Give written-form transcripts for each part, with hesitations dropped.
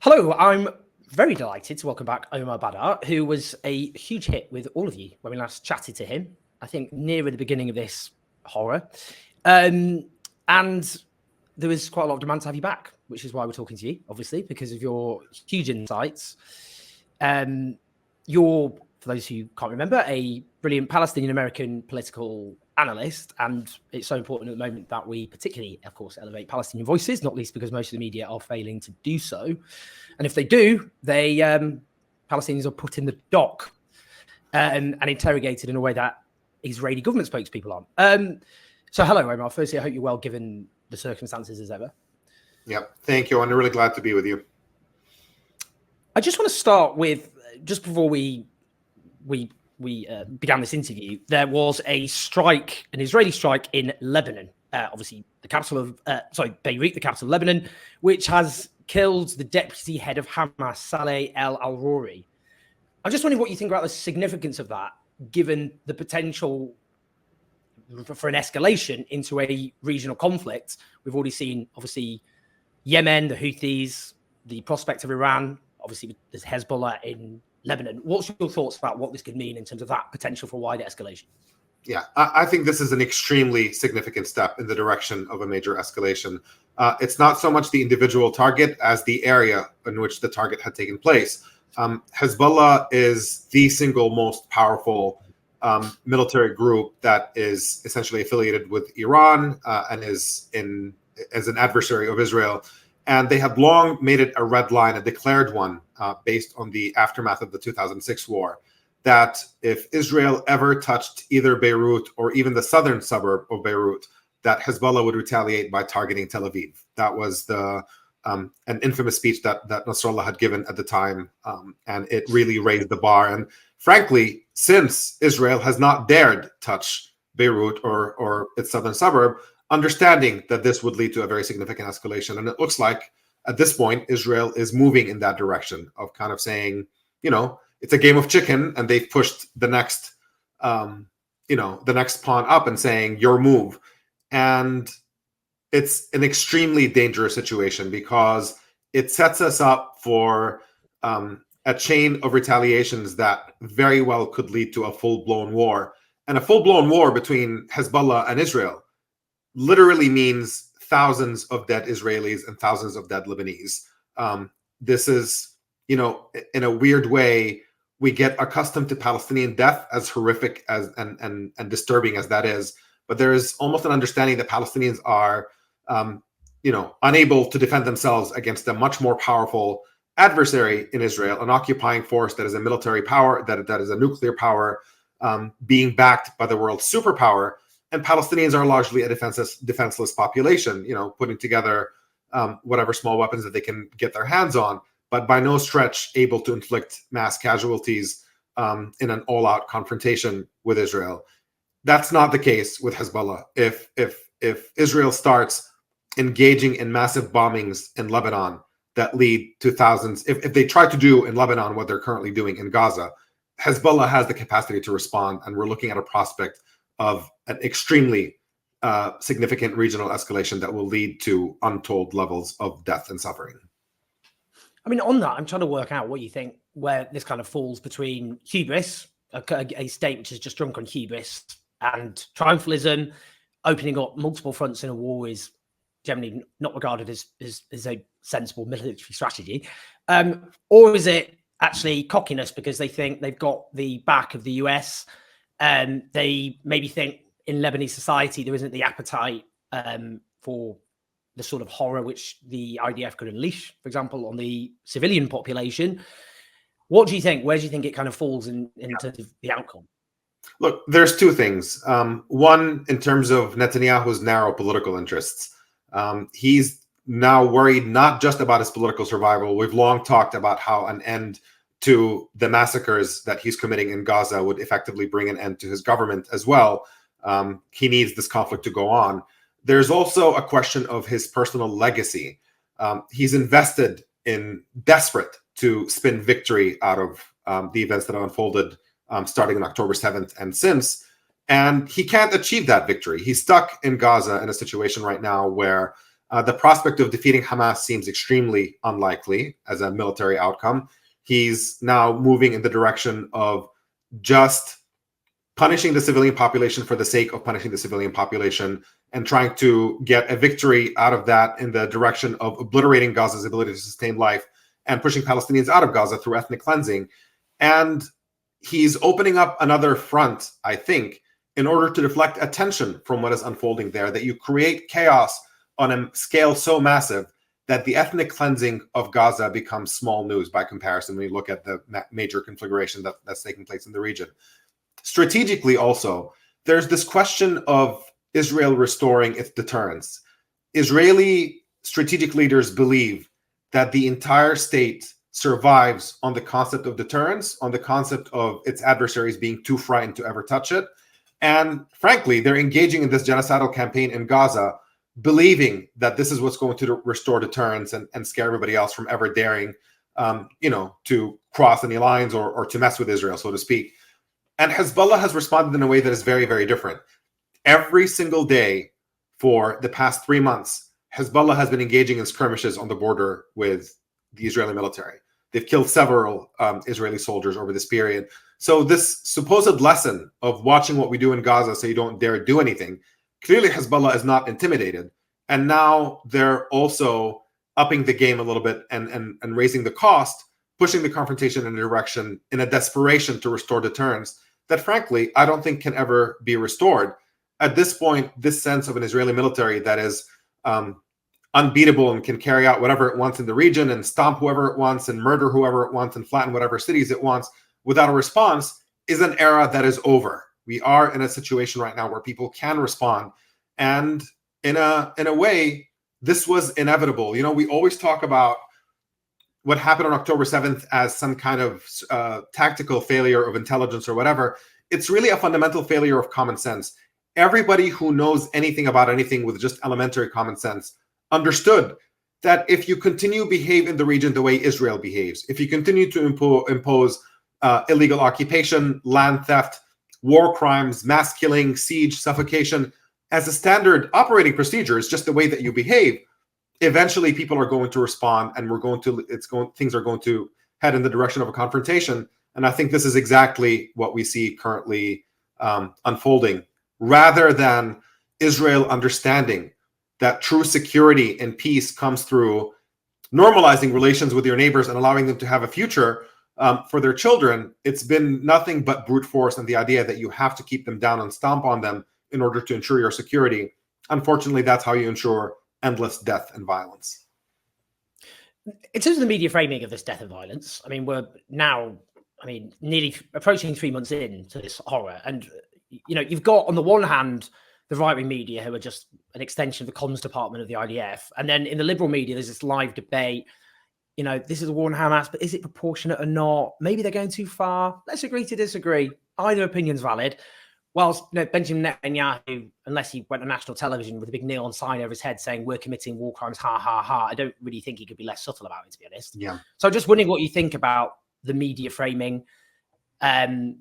Hello, I'm very delighted to welcome back Omar Baddar, who was a huge hit with all of you when we last chatted to him, I think nearer the beginning of this horror. And there was quite a lot of demand to have you back, which is why we're talking to you, obviously, because of your huge insights. You're, for those who can't remember, a brilliant Palestinian-American political analyst, and it's so important at the moment that we particularly, of course, elevate Palestinian voices, not least because most of the media are failing to do so. And if they do, they Palestinians are put in the dock and interrogated in a way that Israeli government spokespeople aren't. So hello, Omar. Firstly, I hope you're well given the circumstances as ever. Yep. Thank you. I'm really glad to be with you. I just want to start with, just before we began this interview, there was a strike, an Israeli strike in Lebanon, obviously the capital of, Beirut, the capital of Lebanon, which has killed the deputy head of Hamas, Saleh al-Aruri. I'm just wondering what you think about the significance of that, given the potential for an escalation into a regional conflict. We've already seen, obviously, Yemen, the Houthis, the prospect of Iran, obviously there's Hezbollah in Lebanon. What's your thoughts about what this could mean in terms of that potential for wider escalation? Yeah, I think this is an extremely significant step in the direction of a major escalation. It's not so much the individual target as the area in which the target had taken place. Hezbollah is the single most powerful military group that is essentially affiliated with Iran and is as an adversary of Israel. And they have long made it a red line, a declared one, based on the aftermath of the 2006 war, that if Israel ever touched either Beirut or even the southern suburb of Beirut, that Hezbollah would retaliate by targeting Tel Aviv. That was an infamous speech that Nasrallah had given at the time, and it really raised the bar. And frankly, since Israel has not dared touch Beirut or its southern suburb, understanding that this would lead to a very significant escalation. And it looks like at this point, Israel is moving in that direction of kind of saying, it's a game of chicken, and they've pushed the next pawn up and saying, your move. And it's an extremely dangerous situation because it sets us up for a chain of retaliations that very well could lead to a full-blown war. And a full-blown war between Hezbollah and Israel literally means thousands of dead Israelis and thousands of dead Lebanese. This is, in a weird way, we get accustomed to Palestinian death, as horrific as and disturbing as that is. But there is almost an understanding that Palestinians are, unable to defend themselves against a much more powerful adversary in Israel, an occupying force that is a military power, that is a nuclear power, being backed by the world's superpower. And Palestinians are largely a defenseless population, putting together whatever small weapons that they can get their hands on, but by no stretch able to inflict mass casualties in an all-out confrontation with Israel. That's not the case with Hezbollah. If Israel starts engaging in massive bombings in Lebanon that lead to thousands, if they try to do in Lebanon what they're currently doing in Gaza, Hezbollah has the capacity to respond, and we're looking at a prospect of an extremely significant regional escalation that will lead to untold levels of death and suffering. I mean, on that, I'm trying to work out what you think, where this kind of falls between hubris, a state which is just drunk on hubris, and triumphalism. Opening up multiple fronts in a war is generally not regarded as a sensible military strategy. Or is it actually cockiness because they think they've got the back of the US? They maybe think in Lebanese society there isn't the appetite for the sort of horror which the IDF could unleash, for example, on the civilian population. What do you think? Where do you think it kind of falls in terms of the outcome? Look, there's two things. One, in terms of Netanyahu's narrow political interests. He's now worried not just about his political survival. We've long talked about how an end to the massacres that he's committing in Gaza would effectively bring an end to his government as well. He needs this conflict to go on. There's also a question of his personal legacy. He's invested in, desperate to spin victory out of the events that have unfolded starting on October 7th and since, and he can't achieve that victory. He's stuck in Gaza in a situation right now where The prospect of defeating Hamas seems extremely unlikely as a military outcome. He's now moving in the direction of just punishing the civilian population for the sake of punishing the civilian population and trying to get a victory out of that in the direction of obliterating Gaza's ability to sustain life and pushing Palestinians out of Gaza through ethnic cleansing. And he's opening up another front, I think, in order to deflect attention from what is unfolding there, that you create chaos on a scale so massive that the ethnic cleansing of Gaza becomes small news by comparison when you look at the major configuration that's taking place in the region. Strategically also, there's this question of Israel restoring its deterrence. Israeli strategic leaders believe that the entire state survives on the concept of deterrence, on the concept of its adversaries being too frightened to ever touch it. And frankly, they're engaging in this genocidal campaign in Gaza, believing that this is what's going to restore deterrence and scare everybody else from ever daring, to cross any lines or to mess with Israel, so to speak. And Hezbollah has responded in a way that is very, very different. Every single day for the past 3 months, Hezbollah has been engaging in skirmishes on the border with the Israeli military. They've killed several Israeli soldiers over this period. So this supposed lesson of watching what we do in Gaza so you don't dare do anything, clearly Hezbollah is not intimidated. And now they're also upping the game a little bit and raising the cost, pushing the confrontation in a direction in a desperation to restore deterrence that, frankly, I don't think can ever be restored. At this point, this sense of an Israeli military that is unbeatable and can carry out whatever it wants in the region and stomp whoever it wants and murder whoever it wants and flatten whatever cities it wants without a response is an era that is over. We are in a situation right now where people can respond. And in a way, this was inevitable. You know, we always talk about what happened on October 7th as some kind of tactical failure of intelligence or whatever. It's really a fundamental failure of common sense. Everybody who knows anything about anything with just elementary common sense understood that if you continue to behave in the region the way Israel behaves, if you continue to impose illegal occupation, land theft, war crimes, mass killing, siege, suffocation, as a standard operating procedure, is just the way that you behave, eventually people are going to respond and things are going to head in the direction of a confrontation. And I think this is exactly what we see currently unfolding, rather than Israel understanding that true security and peace comes through normalizing relations with your neighbors and allowing them to have a future for their children. It's been nothing but brute force and the idea that you have to keep them down and stomp on them in order to ensure your security. Unfortunately, that's how you ensure endless death and violence. In terms of the media framing of this death and violence, I mean, we're now, nearly approaching 3 months into this horror. And, you've got, on the one hand, the right-wing media who are just an extension of the comms department of the IDF. And then in the liberal media, there's this live debate. This is a war on Hamas, but is it proportionate or not? Maybe they're going too far. Let's agree to disagree. Either opinion's valid. Whilst Benjamin Netanyahu, unless he went on national television with a big neon sign over his head saying we're committing war crimes, ha, ha, ha, I don't really think he could be less subtle about it, to be honest. Yeah. So I'm just wondering what you think about the media framing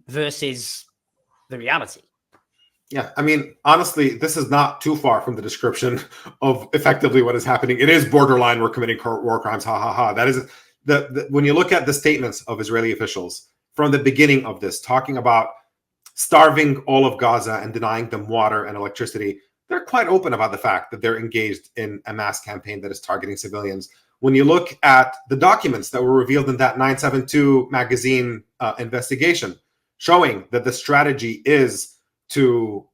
versus the reality. Yeah, honestly, this is not too far from the description of effectively what is happening. It is borderline, we're committing war crimes, ha, ha, ha. That is, when you look at the statements of Israeli officials from the beginning of this, talking about starving all of Gaza and denying them water and electricity, they're quite open about the fact that they're engaged in a mass campaign that is targeting civilians. When you look at the documents that were revealed in that 972 magazine investigation, showing that the strategy is to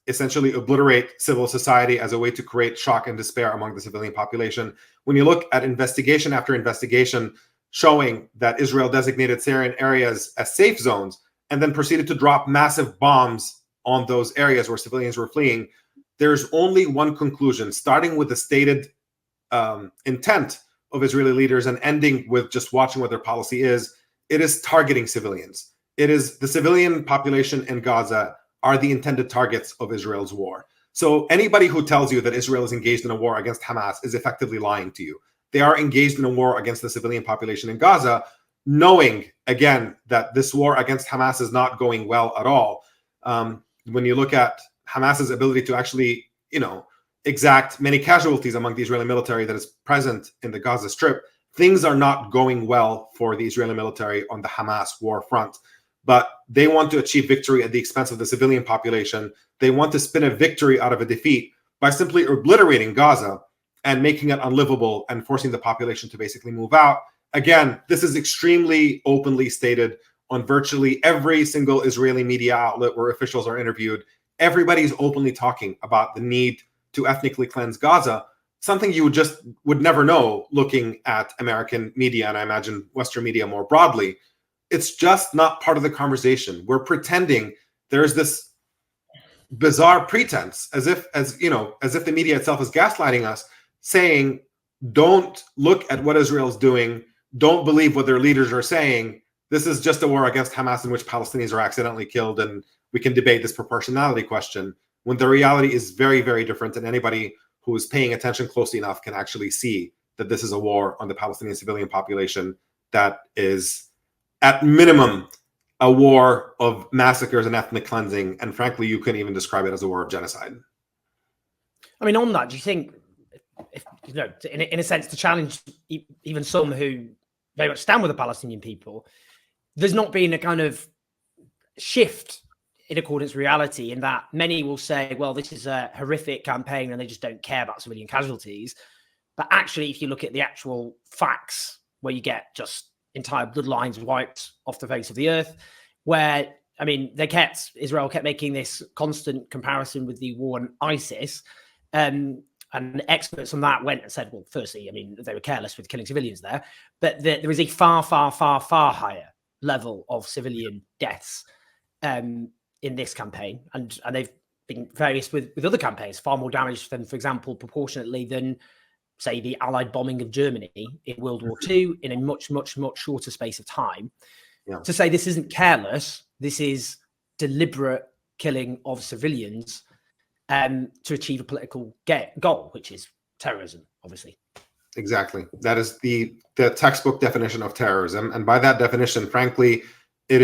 essentially obliterate civil society as a way to create shock and despair among the civilian population. When you look at investigation after investigation showing that Israel designated Syrian areas as safe zones and then proceeded to drop massive bombs on those areas where civilians were fleeing, there's only one conclusion, starting with the stated intent of Israeli leaders and ending with just watching what their policy is. It is targeting civilians. It is the civilian population in Gaza are the intended targets of Israel's war. So anybody who tells you that Israel is engaged in a war against Hamas is effectively lying to you. They are engaged in a war against the civilian population in Gaza, knowing, again, that this war against Hamas is not going well at all. When you look at Hamas's ability to actually, exact many casualties among the Israeli military that is present in the Gaza Strip, things are not going well for the Israeli military on the Hamas war front. But they want to achieve victory at the expense of the civilian population. They want to spin a victory out of a defeat by simply obliterating Gaza and making it unlivable and forcing the population to basically move out. Again, this is extremely openly stated on virtually every single Israeli media outlet where officials are interviewed. Everybody's openly talking about the need to ethnically cleanse Gaza, something you would never know looking at American media, and I imagine Western media more broadly. It's just not part of the conversation. We're pretending there's this bizarre pretense, as if the media itself is gaslighting us, saying, don't look at what Israel's doing, don't believe what their leaders are saying. This is just a war against Hamas in which Palestinians are accidentally killed, and we can debate this proportionality question, when the reality is very, very different, and anybody who is paying attention closely enough can actually see that this is a war on the Palestinian civilian population that is, at minimum, a war of massacres and ethnic cleansing, and frankly, you couldn't even describe it as a war of genocide. I mean, on that, do you think, if, in a sense, to challenge even some who very much stand with the Palestinian people, there's not been a kind of shift in accordance with reality, in that many will say, well, this is a horrific campaign and they just don't care about civilian casualties. But actually, if you look at the actual facts, where you get just entire bloodlines wiped off the face of the earth, where, I mean, Israel kept making this constant comparison with the war on ISIS. And experts on that went and said, well, firstly, I mean, they were careless with killing civilians there, but there is a far, far, far, far higher level of civilian deaths in this campaign. And they've been various with other campaigns, far more damage than, for example, proportionately than, say, the Allied bombing of Germany in World War II in a much, much, much shorter space of time. Yeah. To say this isn't careless, this is deliberate killing of civilians to achieve a political goal, which is terrorism, obviously. Exactly. That is the textbook definition of terrorism. And by that definition, frankly, it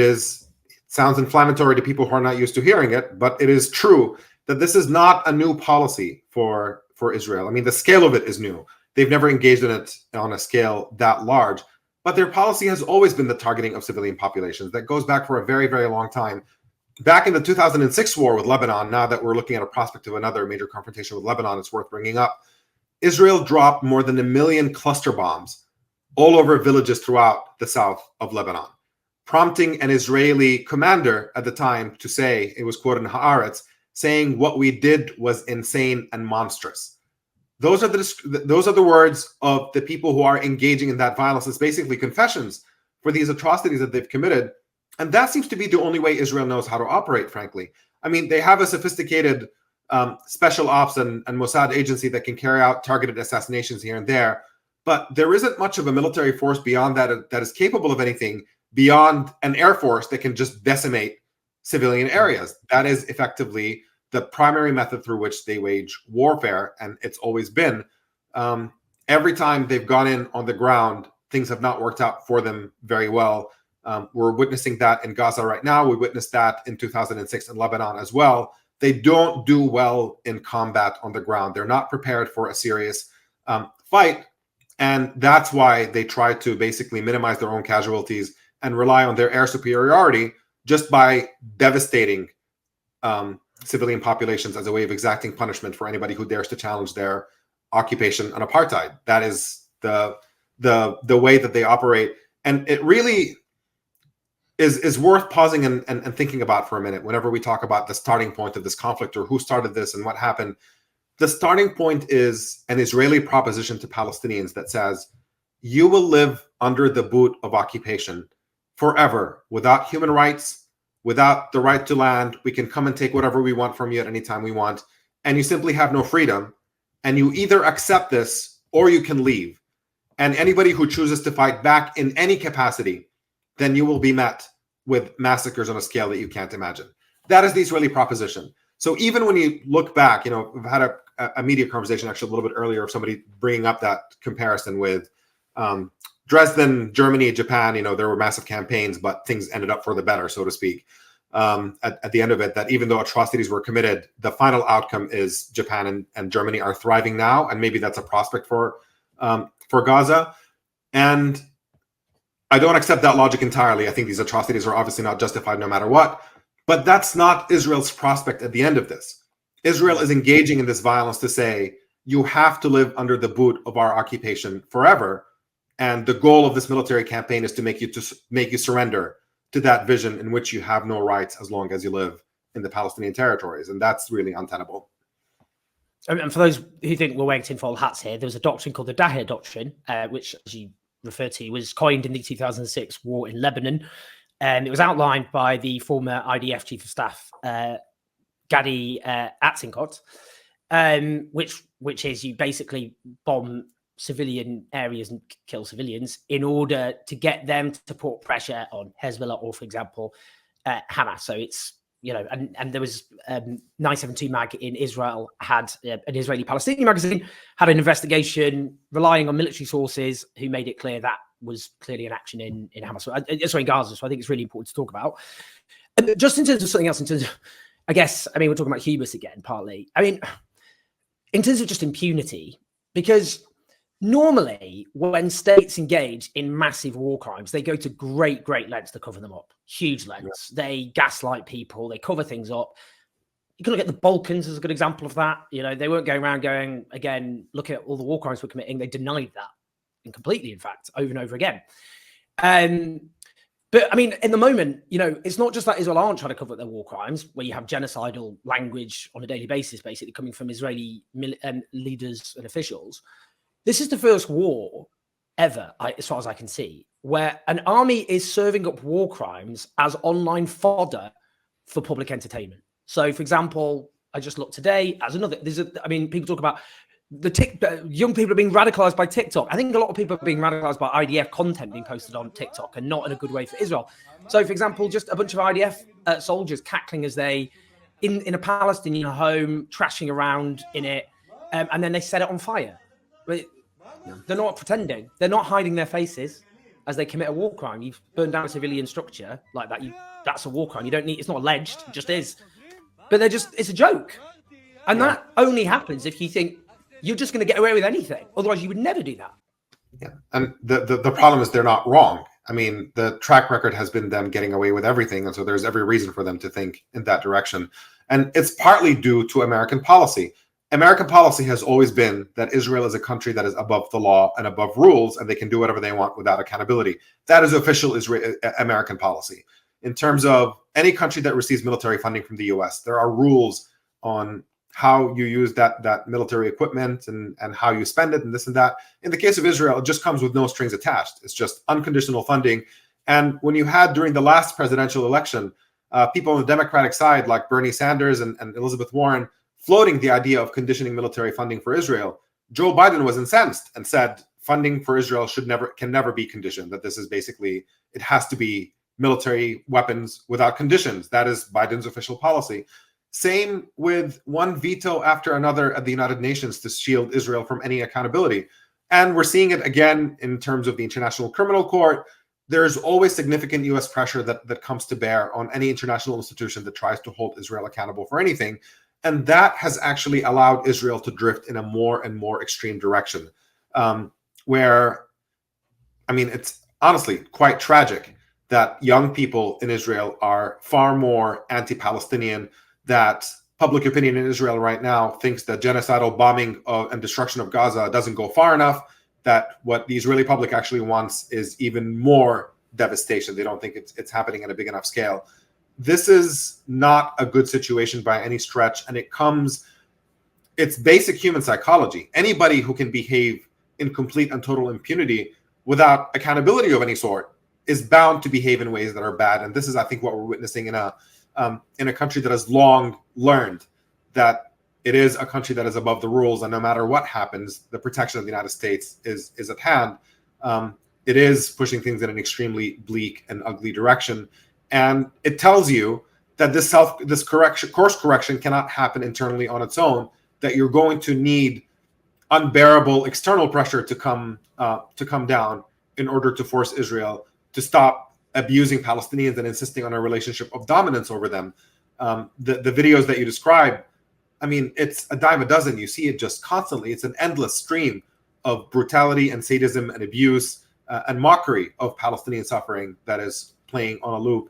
sounds inflammatory to people who are not used to hearing it, but it is true that this is not a new policy for Israel. I mean, the scale of it is new. They've never engaged in it on a scale that large, but their policy has always been the targeting of civilian populations. That goes back for a very, very long time. Back in the 2006 war with Lebanon, now that we're looking at a prospect of another major confrontation with Lebanon, it's worth bringing up. Israel dropped more than 1 million cluster bombs all over villages throughout the south of Lebanon, prompting an Israeli commander at the time to say, it was quoted in Haaretz, saying what we did was insane and monstrous. Those are the words of the people who are engaging in that violence. It's basically confessions for these atrocities that they've committed. And that seems to be the only way Israel knows how to operate, frankly. I mean, they have a sophisticated special ops and Mossad agency that can carry out targeted assassinations here and there. But there isn't much of a military force beyond that is capable of anything beyond an air force that can just decimate civilian areas. That is effectively the primary method through which they wage warfare, and it's always been. Every time they've gone in on the ground, things have not worked out for them very well. We're witnessing that in Gaza right now. We witnessed that in 2006 in Lebanon as well. They don't do well in combat on the ground. They're not prepared for a serious fight, and that's why they try to basically minimize their own casualties and rely on their air superiority just by devastating civilian populations as a way of exacting punishment for anybody who dares to challenge their occupation and apartheid. That is the way that they operate, and it really is worth pausing and thinking about for a minute whenever we talk about the starting point of this conflict or who started this and what happened. The starting point is an Israeli proposition to Palestinians that says, you will live under the boot of occupation forever without human rights, without the right to land. We can come and take whatever we want from you at any time we want. And you simply have no freedom. And you either accept this or you can leave. And anybody who chooses to fight back in any capacity, then you will be met with massacres on a scale that you can't imagine. That is the Israeli proposition. So even when you look back, we've had a media conversation actually a little bit earlier of somebody bringing up that comparison with Dresden, Germany, Japan. There were massive campaigns, but things ended up for the better, so to speak. at the end of it, that even though atrocities were committed, the final outcome is Japan and Germany are thriving now, and maybe that's a prospect for Gaza. And I don't accept that logic entirely. I think these atrocities are obviously not justified no matter what, but that's not Israel's prospect at the end of this. Israel is engaging in this violence to say, you have to live under the boot of our occupation forever. And the goal of this military campaign is to make you surrender to that vision in which you have no rights as long as you live in the Palestinian territories. And that's really untenable. And for those who think we're wearing tinfoil hats here, there was a doctrine called the Daher Doctrine, which, as you refer to, was coined in the 2006 war in Lebanon. And it was outlined by the former IDF Chief of Staff, Gadi Atzinkot, which is you basically bomb civilian areas and kill civilians in order to get them to put pressure on Hezbollah or, for example, Hamas. So it's, and there was 972 Mag in Israel had an Israeli Palestinian magazine had an investigation relying on military sources who made it clear that was clearly an action in Hamas, sorry, in Gaza. So I think it's really important to talk about. And just in terms of something else, in terms of, I guess, we're talking about hubris again, partly. In terms of just impunity, because normally when states engage in massive war crimes, they go to great lengths to cover them up, huge lengths. Yeah. They gaslight people, they cover things up. You can look at the Balkans as a good example of that. They weren't going around going, again, look at all the war crimes we're committing. They denied that, and completely, in fact, over and over again. But in the moment, it's not just that Israel aren't trying to cover up their war crimes, where you have genocidal language on a daily basis, basically coming from Israeli leaders and officials. This is the first war ever, as far as I can see, where an army is serving up war crimes as online fodder for public entertainment. So, for example, I just looked today as another. People talk about young people are being radicalized by TikTok. I think a lot of people are being radicalized by IDF content being posted on TikTok, and not in a good way for Israel. So, for example, just a bunch of IDF soldiers cackling as they in a Palestinian home, trashing around in it, and then they set it on fire. They're not pretending. They're not hiding their faces as they commit a war crime. You've burned down a civilian structure like that. That's a war crime. You don't need. It's not alleged. It just is. But it's a joke, and that only happens if you think you're just going to get away with anything. Otherwise, you would never do that. Yeah, and the problem is they're not wrong. The track record has been them getting away with everything, and so there's every reason for them to think in that direction. And it's partly due to American policy. American policy has always been that Israel is a country that is above the law and above rules, and they can do whatever they want without accountability. That is official American policy. In terms of any country that receives military funding from the US, there are rules on how you use that military equipment and how you spend it and this and that. In the case of Israel, it just comes with no strings attached. It's just unconditional funding. And when you had during the last presidential election, people on the Democratic side like Bernie Sanders and Elizabeth Warren floating the idea of conditioning military funding for Israel, Joe Biden was incensed and said funding for Israel can never be conditioned, that this is basically, it has to be military weapons without conditions. That is Biden's official policy. Same with one veto after another at the United Nations to shield Israel from any accountability. And we're seeing it again in terms of the International Criminal Court. There's always significant US pressure that comes to bear on any international institution that tries to hold Israel accountable for anything. And that has actually allowed Israel to drift in a more and more extreme direction, where, it's honestly quite tragic that young people in Israel are far more anti-Palestinian, that public opinion in Israel right now thinks that genocidal bombing and destruction of Gaza doesn't go far enough, that what the Israeli public actually wants is even more devastation. They don't think it's happening at a big enough scale. This is not a good situation by any stretch, and it's basic human psychology. Anybody who can behave in complete and total impunity without accountability of any sort is bound to behave in ways that are bad. And this is, I think, what we're witnessing in a country that has long learned that it is a country that is above the rules, and no matter what happens, the protection of the United States is at hand. It is pushing things in an extremely bleak and ugly direction. And it tells you that this course correction cannot happen internally on its own, that you're going to need unbearable external pressure to come down in order to force Israel to stop abusing Palestinians and insisting on a relationship of dominance over them. The videos that you describe, I mean, it's a dime a dozen. You see it just constantly. It's an endless stream of brutality and sadism and abuse and mockery of Palestinian suffering that is playing on a loop.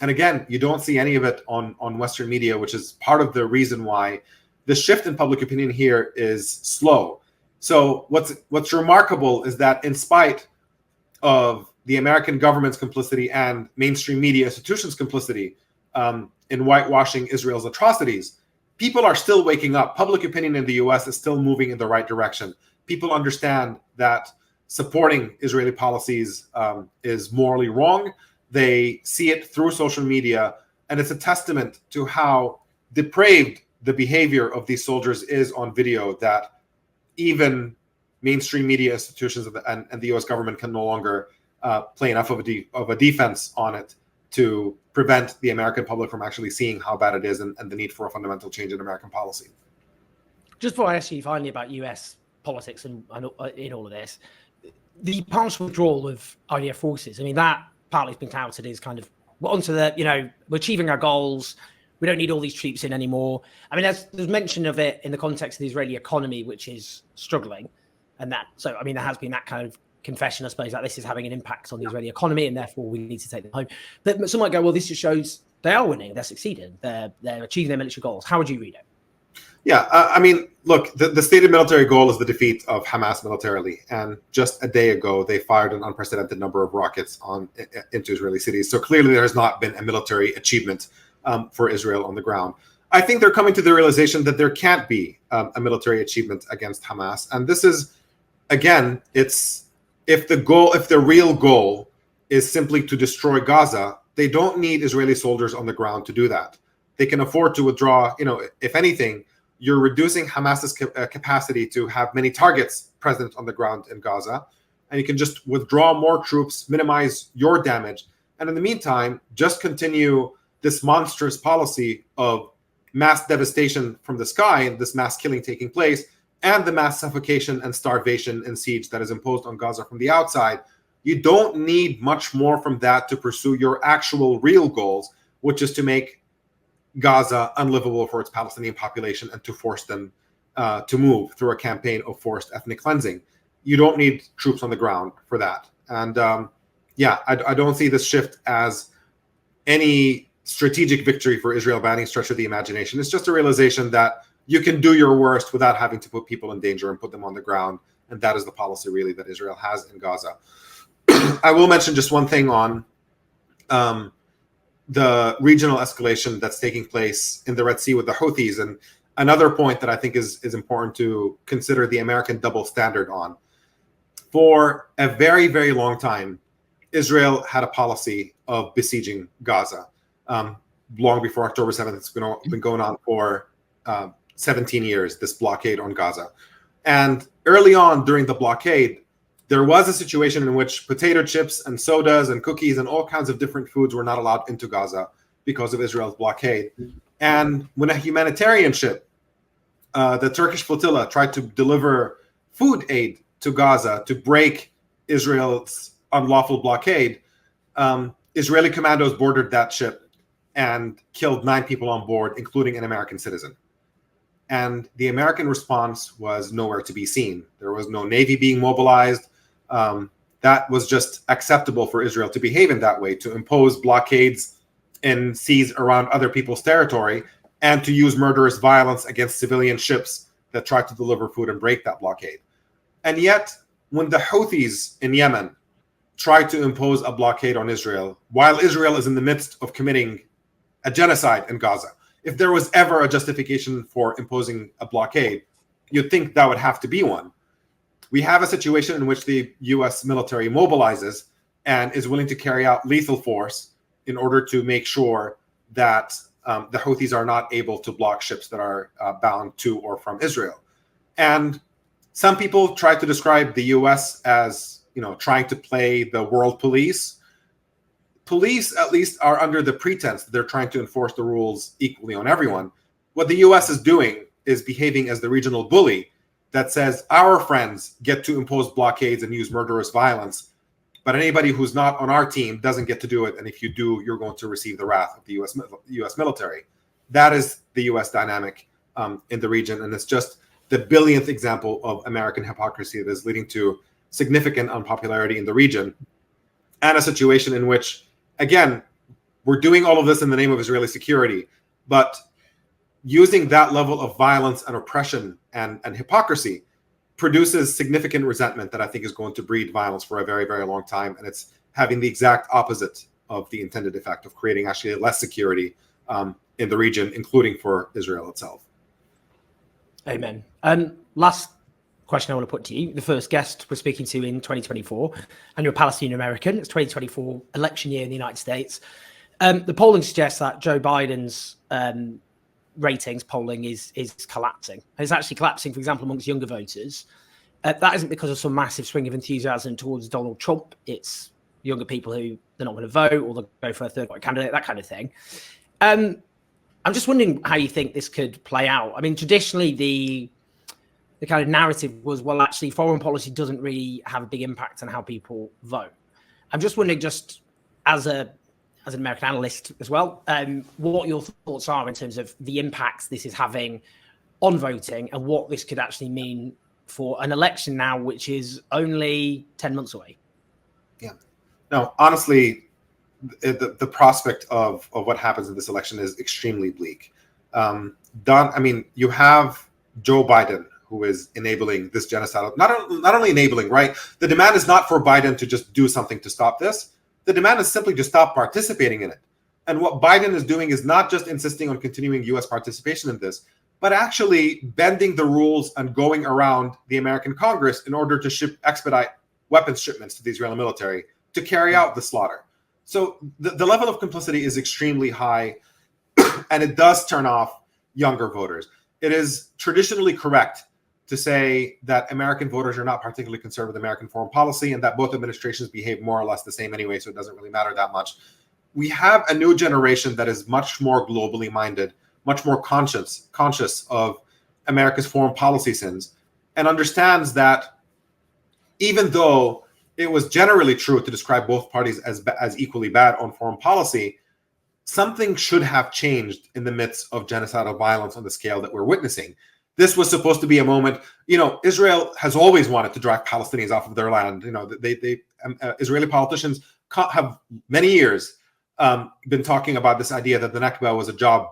And again, you don't see any of it on Western media, which is part of the reason why the shift in public opinion here is slow. So what's remarkable is that in spite of the American government's complicity and mainstream media institutions' complicity in whitewashing Israel's atrocities, people are still waking up. Public opinion in the US is still moving in the right direction. People understand that supporting Israeli policies is morally wrong. They see it through social media, and it's a testament to how depraved the behavior of these soldiers is on video that even mainstream media institutions and the US government can no longer play enough of a defense on it to prevent the American public from actually seeing how bad it is and the need for a fundamental change in American policy. Just before I ask you finally about US politics and in all of this, the partial withdrawal of IDF forces, I mean, that partly has been touted as kind of, we're onto the, we're achieving our goals. We don't need all these troops in anymore. I mean, there's mention of it in the context of the Israeli economy, which is struggling. And so, I mean, there has been that kind of confession, I suppose, that this is having an impact on the Israeli economy and therefore we need to take them home. But some might go, well, this just shows they are winning, they're succeeding, they're achieving their military goals. How would you read it? Yeah, I mean, look, the stated military goal is the defeat of Hamas militarily. And just a day ago, they fired an unprecedented number of rockets into Israeli cities. So clearly there has not been a military achievement for Israel on the ground. I think they're coming to the realization that there can't be a military achievement against Hamas. And this is, again, if the real goal is simply to destroy Gaza, they don't need Israeli soldiers on the ground to do that. They can afford to withdraw. If anything, you're reducing Hamas's capacity to have many targets present on the ground in Gaza, and you can just withdraw more troops, minimize your damage, and in the meantime, just continue this monstrous policy of mass devastation from the sky and this mass killing taking place, and the mass suffocation and starvation and siege that is imposed on Gaza from the outside. You don't need much more from that to pursue your actual real goals, which is to make Gaza unlivable for its Palestinian population and to force them to move through a campaign of forced ethnic cleansing. You don't need troops on the ground for that. And I don't see this shift as any strategic victory for Israel by any stretch of the imagination. It's just a realization that you can do your worst without having to put people in danger and put them on the ground. And that is the policy really that Israel has in Gaza. I will mention just one thing on the regional escalation that's taking place in the Red Sea with the Houthis. And another point that I think is important to consider the American double standard on. For a very, very long time, Israel had a policy of besieging Gaza. Long before October 7th, it's been going on for 17 years, this blockade on Gaza. And early on during the blockade, there was a situation in which potato chips and sodas and cookies and all kinds of different foods were not allowed into Gaza because of Israel's blockade. And when a humanitarian ship, the Turkish flotilla, tried to deliver food aid to Gaza to break Israel's unlawful blockade, Israeli commandos boarded that ship and killed 9 people on board, including an American citizen. And the American response was nowhere to be seen. There was no Navy being mobilized. That was just acceptable for Israel to behave in that way, to impose blockades in seas around other people's territory and to use murderous violence against civilian ships that tried to deliver food and break that blockade. And yet, when the Houthis in Yemen tried to impose a blockade on Israel, while Israel is in the midst of committing a genocide in Gaza, if there was ever a justification for imposing a blockade, you'd think that would have to be one. We have a situation in which the U.S. military mobilizes and is willing to carry out lethal force in order to make sure that the Houthis are not able to block ships that are bound to or from Israel. And some people try to describe the U.S. as, trying to play the world police. Police, at least, are under the pretense that they're trying to enforce the rules equally on everyone. What the U.S. is doing is behaving as the regional bully that says our friends get to impose blockades and use murderous violence. but anybody who's not on our team doesn't get to do it. And if you do, you're going to receive the wrath of the U.S. military. That is the U.S. dynamic in the region. And it's just the billionth example of American hypocrisy that is leading to significant unpopularity in the region, and a situation in which, again, we're doing all of this in the name of Israeli security, but using that level of violence and oppression and hypocrisy produces significant resentment that I think is going to breed violence for a very, very long time. And it's having the exact opposite of the intended effect of creating actually less security in the region, including for Israel itself. Amen. Last question I want to put to you. The first guest we're speaking to in 2024, and you're a Palestinian-American. It's 2024 election year in the United States. The polling suggests that Joe Biden's ratings polling is collapsing. And it's actually collapsing, for example, amongst younger voters. That isn't because of some massive swing of enthusiasm towards Donald Trump. It's younger people who they're not going to vote, or they'll go for a third-party candidate, that kind of thing. I'm just wondering how you think this could play out. I mean, traditionally, the kind of narrative was, well, actually, foreign policy doesn't really have a big impact on how people vote. I'm just wondering, just as an American analyst as well, what your thoughts are in terms of the impacts this is having on voting and what this could actually mean for an election now, which is only 10 months away. Yeah. No, honestly, the prospect of what happens in this election is extremely bleak. You have Joe Biden, who is enabling this genocide. Not only enabling, right? The demand is not for Biden to just do something to stop this. The demand is simply to stop participating in it. And what Biden is doing is not just insisting on continuing U.S. participation in this, but actually bending the rules and going around the American Congress in order to expedite weapons shipments to the Israeli military to carry out the slaughter. So the level of complicity is extremely high, and it does turn off younger voters. It is traditionally correct to say that American voters are not particularly concerned with American foreign policy, and that both administrations behave more or less the same anyway, so it doesn't really matter that much. We have a new generation that is much more globally minded, much more conscious of America's foreign policy sins, and understands that even though it was generally true to describe both parties as equally bad on foreign policy, something should have changed in the midst of genocidal violence on the scale that we're witnessing. This was supposed to be a moment. Israel has always wanted to drive Palestinians off of their land. Israeli politicians have many years been talking about this idea that the Nakba was a job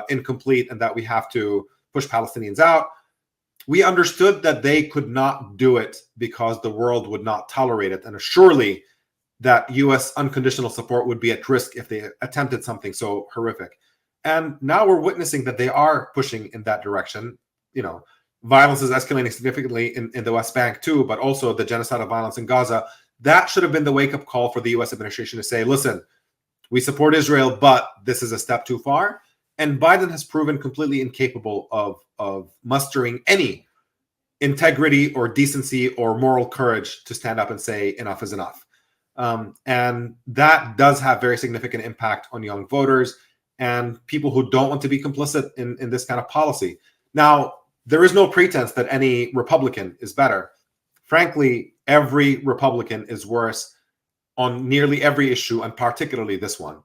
incomplete and that we have to push Palestinians out. We understood that they could not do it because the world would not tolerate it. And surely that U.S. unconditional support would be at risk if they attempted something so horrific. And now we're witnessing that they are pushing in that direction. Violence is escalating significantly in the West Bank too, but also the genocidal violence in Gaza. That should have been the wake-up call for the U.S. administration to say, listen, we support Israel, but this is a step too far. And Biden has proven completely incapable of mustering any integrity or decency or moral courage to stand up and say enough is enough. And that does have very significant impact on young voters and people who don't want to be complicit in this kind of policy. Now, there is no pretense that any Republican is better. Frankly, every Republican is worse on nearly every issue, and particularly this one.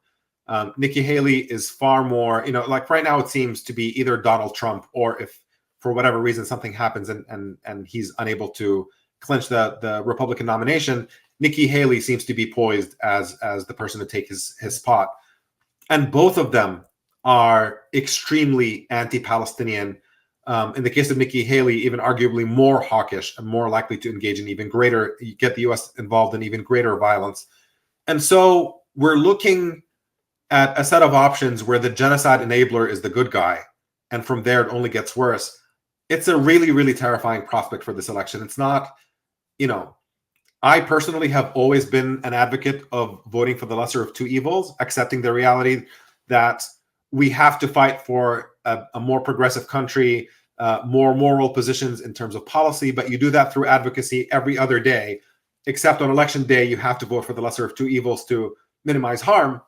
Nikki Haley is far more, like right now it seems to be either Donald Trump, or if for whatever reason something happens and he's unable to clinch the Republican nomination, Nikki Haley seems to be poised as the person to take his spot. And both of them are extremely anti-Palestinian. In the case of Nikki Haley, even arguably more hawkish and more likely to engage in get the U.S. involved in even greater violence. And so we're looking at a set of options where the genocide enabler is the good guy, and from there it only gets worse. It's a really, really terrifying prospect for this election. It's not, I personally have always been an advocate of voting for the lesser of two evils, accepting the reality that we have to fight for a more progressive country, more moral positions in terms of policy, but you do that through advocacy every other day, except on election day, you have to vote for the lesser of two evils to minimize harm.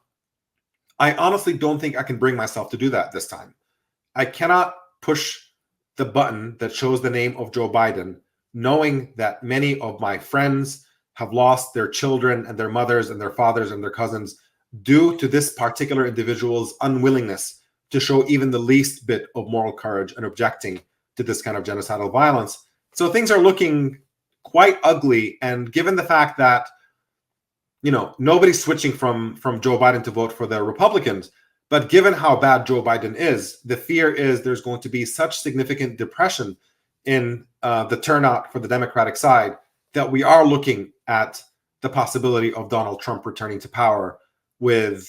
I honestly don't think I can bring myself to do that this time. I cannot push the button that shows the name of Joe Biden, knowing that many of my friends have lost their children and their mothers and their fathers and their cousins due to this particular individual's unwillingness to show even the least bit of moral courage and objecting to this kind of genocidal violence. So things are looking quite ugly. And given the fact that, you know, nobody's switching from Joe Biden to vote for the Republicans, but given how bad Joe Biden is, the fear is there's going to be such significant depression in the turnout for the Democratic side that we are looking at the possibility of Donald Trump returning to power with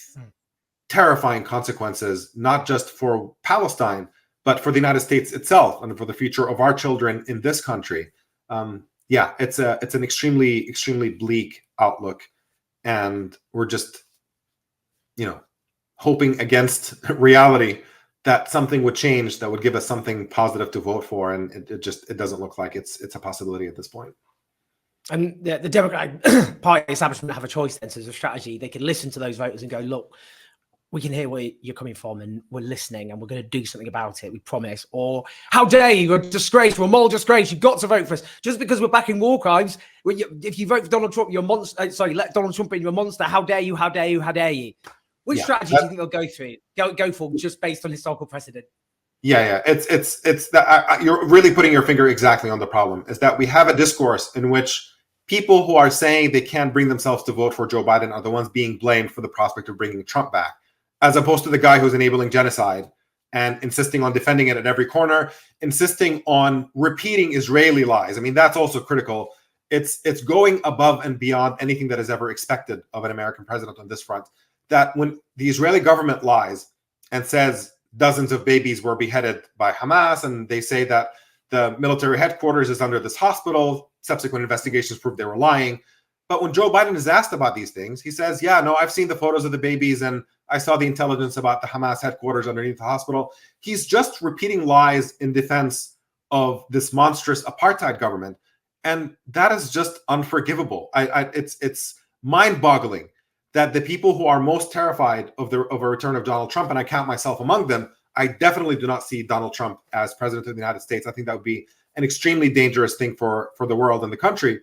terrifying consequences, not just for Palestine, but for the United States itself and for the future of our children in this country. Yeah, it's an extremely bleak outlook, and we're just, you know, hoping against reality that something would change that would give us something positive to vote for, and it doesn't look like it's a possibility at this point. And the Democratic Party establishment have a choice then, so as a strategy. They can listen to those voters and go, look, we can hear where you're coming from and we're listening and we're going to do something about it, we promise. Or, how dare you, you're a disgrace, you're a moral disgrace, you've got to vote for us. Just because we're backing war crimes, if you vote for Donald Trump, you're a monster. Sorry, let Donald Trump in, you're a monster. How dare you, how dare you, how dare you? Which strategy do you think they'll go for just based on historical precedent? Yeah. It's that you're really putting your finger exactly on the problem, is that we have a discourse in which people who are saying they can't bring themselves to vote for Joe Biden are the ones being blamed for the prospect of bringing Trump back, as opposed to the guy who's enabling genocide and insisting on defending it at every corner, insisting on repeating Israeli lies. I mean, that's also critical. It's going above and beyond anything that is ever expected of an American president on this front. That when the Israeli government lies and says dozens of babies were beheaded by Hamas, and they say that the military headquarters is under this hospital, subsequent investigations prove they were lying. But when Joe Biden is asked about these things, he says, yeah, no, I've seen the photos of the babies and I saw the intelligence about the Hamas headquarters underneath the hospital. He's just repeating lies in defense of this monstrous apartheid government. And that is just unforgivable. It's mind-boggling that the people who are most terrified of a return of Donald Trump, and I count myself among them, I definitely do not see Donald Trump as president of the United States. I think that would be an extremely dangerous thing for the world and the country.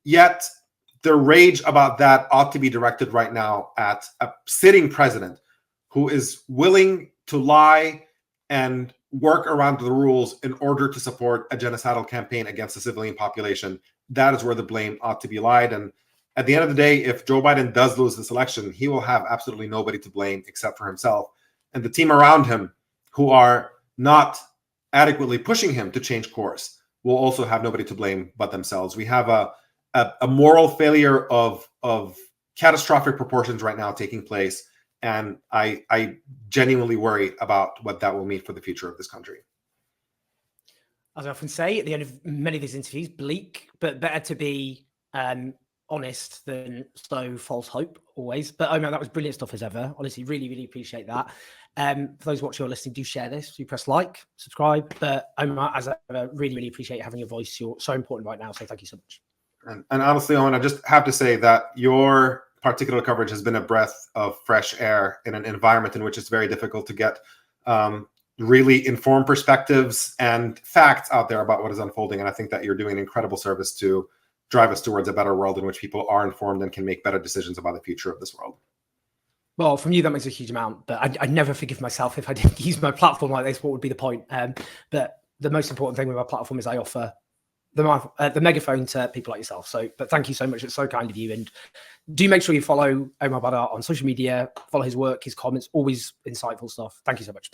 Yet the rage about that ought to be directed right now at a sitting president who is willing to lie and work around the rules in order to support a genocidal campaign against the civilian population. That is where the blame ought to be laid. And at the end of the day, if Joe Biden does lose this election, he will have absolutely nobody to blame except for himself. And the team around him who are not adequately pushing him to change course will also have nobody to blame but themselves. We have a moral failure of catastrophic proportions right now taking place. And I genuinely worry about what that will mean for the future of this country. As I often say at the end of many of these interviews, bleak, but better to be honest than sow false hope always. But Omar, that was brilliant stuff as ever. Honestly, really appreciate that. For those watching or listening, do share this. Do press like, subscribe. But Omar, as ever, really appreciate having your voice. You're so important right now. So thank you so much. And honestly, Owen, I just have to say that your particular coverage has been a breath of fresh air in an environment in which it's very difficult to get really informed perspectives and facts out there about what is unfolding. And I think that you're doing an incredible service to drive us towards a better world in which people are informed and can make better decisions about the future of this world. Well, from you, that makes a huge amount, but I'd never forgive myself if I didn't use my platform like this. What would be the point? But the most important thing with my platform is I offer the megaphone to people like yourself. So, but thank you so much. It's so kind of you. And do make sure you follow Omar Baddar on social media, follow his work, his comments, always insightful stuff. Thank you so much.